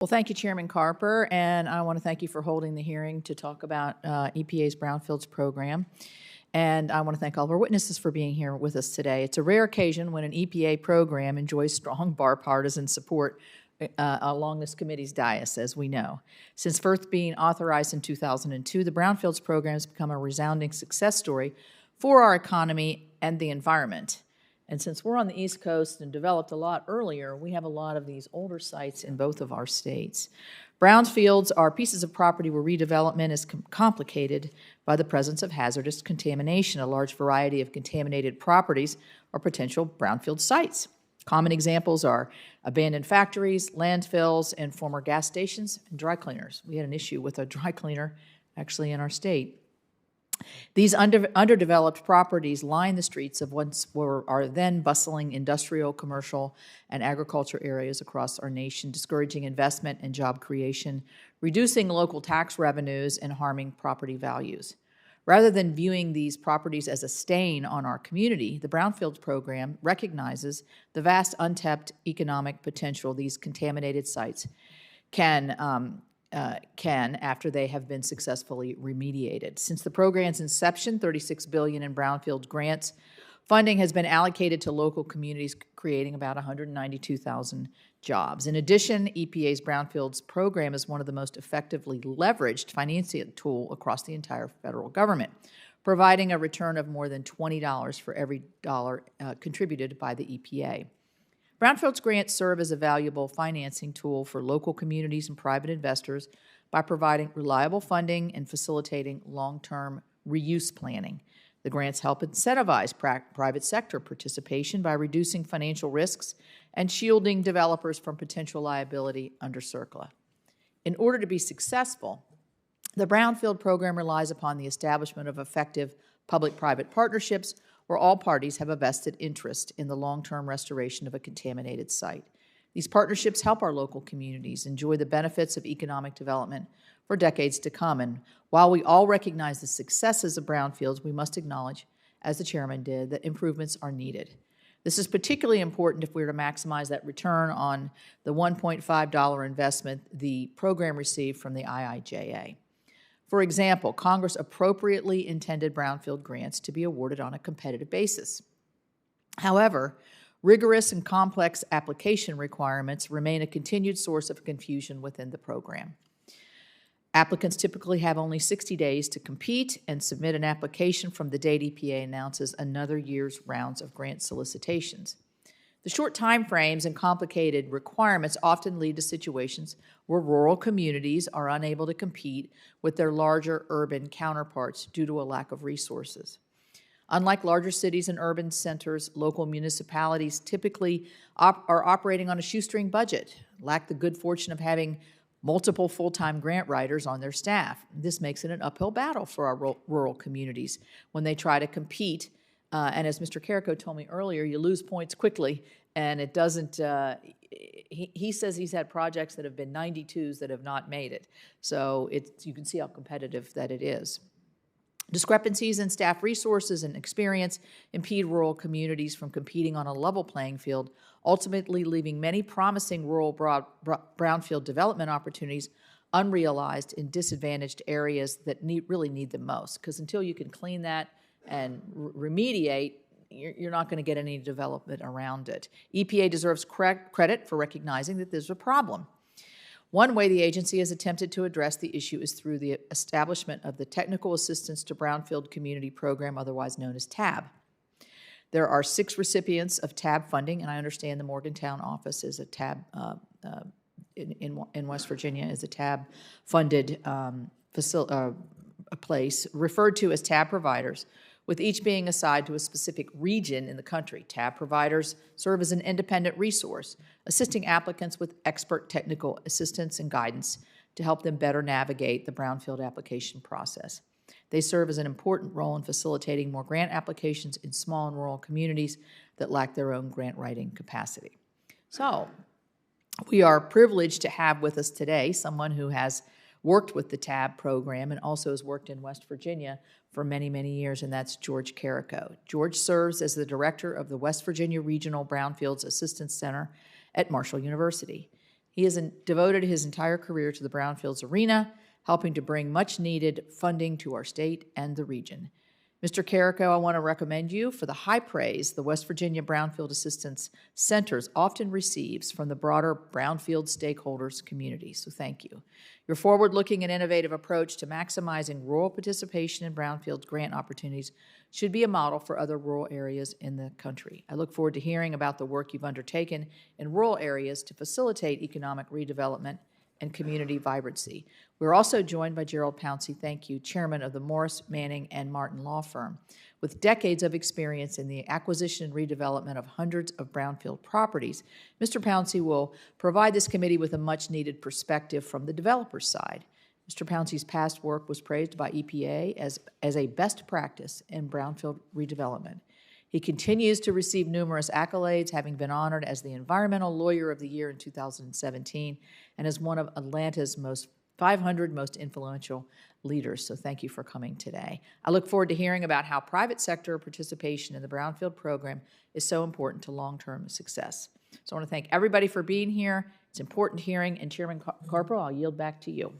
Well, thank you, Chairman Carper, and I want to thank you for holding the hearing to talk about EPA's Brownfields program. And I want to thank all of our witnesses for being here with us today. It's a rare occasion when an EPA program enjoys strong bipartisan support along this committee's dais, as we know. Since first being authorized in 2002, the Brownfields program has become a resounding success story for our economy and the environment. And since we're on the East Coast and developed a lot earlier, we have a lot of these older sites in both of our states. Brownfields are pieces of property where redevelopment is complicated by the presence of hazardous contamination. A large variety of contaminated properties are potential brownfield sites. Common examples are abandoned factories, landfills, and former gas stations and dry cleaners. We had an issue with a dry cleaner actually in our state. These underdeveloped properties line the streets of what are then bustling industrial, commercial, and agriculture areas across our nation, discouraging investment and job creation, reducing local tax revenues, and harming property values. Rather than viewing these properties as a stain on our community, the Brownfields program recognizes the vast untapped economic potential these contaminated sites can, after they have been successfully remediated. Since the program's inception, $36 billion in brownfield grants funding has been allocated to local communities, creating about 192,000 jobs. In addition, EPA's Brownfields program is one of the most effectively leveraged financing tool across the entire federal government, providing a return of more than $20 for every dollar contributed by the EPA. Brownfields grants serve as a valuable financing tool for local communities and private investors by providing reliable funding and facilitating long-term reuse planning. The grants help incentivize private sector participation by reducing financial risks and shielding developers from potential liability under CERCLA. In order to be successful, the Brownfield program relies upon the establishment of effective public-private partnerships where all parties have a vested interest in the long-term restoration of a contaminated site. These partnerships help our local communities enjoy the benefits of economic development for decades to come. And while we all recognize the successes of brownfields, we must acknowledge, as the chairman did, that improvements are needed. This is particularly important if we are to maximize that return on the $1.5 investment the program received from the IIJA. For example, Congress appropriately intended brownfield grants to be awarded on a competitive basis. However, rigorous and complex application requirements remain a continued source of confusion within the program. Applicants typically have only 60 days to compete and submit an application from the date EPA announces another year's rounds of grant solicitations. The short time frames and complicated requirements often lead to situations where rural communities are unable to compete with their larger urban counterparts due to a lack of resources. Unlike larger cities and urban centers, local municipalities typically are operating on a shoestring budget, lack the good fortune of having multiple full-time grant writers on their staff. This makes it an uphill battle for our rural communities when they try to compete. And as Mr. Carrico told me earlier, you lose points quickly, and it doesn't, he says he's had projects that have been 92s that have not made it. So you can see how competitive that it is. Discrepancies in staff resources and experience impede rural communities from competing on a level playing field, ultimately leaving many promising rural brownfield development opportunities unrealized in disadvantaged areas that really need them most. Because until you can clean that and remediate, you're not going to get any development around it. EPA deserves credit for recognizing that there's a problem. One way the agency has attempted to address the issue is through the establishment of the Technical Assistance to Brownfield Community Program, otherwise known as TAB. There are 6 recipients of TAB funding, and I understand the Morgantown office is a TAB, in West Virginia, is a TAB-funded place, referred to as TAB providers, with each being assigned to a specific region in the country. TAB providers serve as an independent resource, assisting applicants with expert technical assistance and guidance to help them better navigate the brownfield application process. They serve as an important role in facilitating more grant applications in small and rural communities that lack their own grant writing capacity. So, we are privileged to have with us today someone who has worked with the TAB program and also has worked in West Virginia for many, many years, and that's George Carico. George serves as the director of the West Virginia Regional Brownfields Assistance Center at Marshall University. He has devoted his entire career to the Brownfields arena, helping to bring much-needed funding to our state and the region. Mr. Carrico, I want to recommend you for the high praise the West Virginia Brownfield Assistance Centers often receives from the broader Brownfield stakeholders community, so thank you. Your forward-looking and innovative approach to maximizing rural participation in Brownfield grant opportunities should be a model for other rural areas in the country. I look forward to hearing about the work you've undertaken in rural areas to facilitate economic redevelopment and community vibrancy. We're also joined by Gerald Pouncey, thank you, chairman of the Morris, Manning, and Martin Law Firm. With decades of experience in the acquisition and redevelopment of hundreds of brownfield properties, Mr. Pouncey will provide this committee with a much-needed perspective from the developer's side. Mr. Pouncey's past work was praised by EPA as a best practice in brownfield redevelopment. He continues to receive numerous accolades, having been honored as the Environmental Lawyer of the Year in 2017 and as one of Atlanta's 500 most influential leaders. So thank you for coming today. I look forward to hearing about how private sector participation in the Brownfield program is so important to long-term success. So I want to thank everybody for being here. It's important hearing, and Chairman Carper, I'll yield back to you.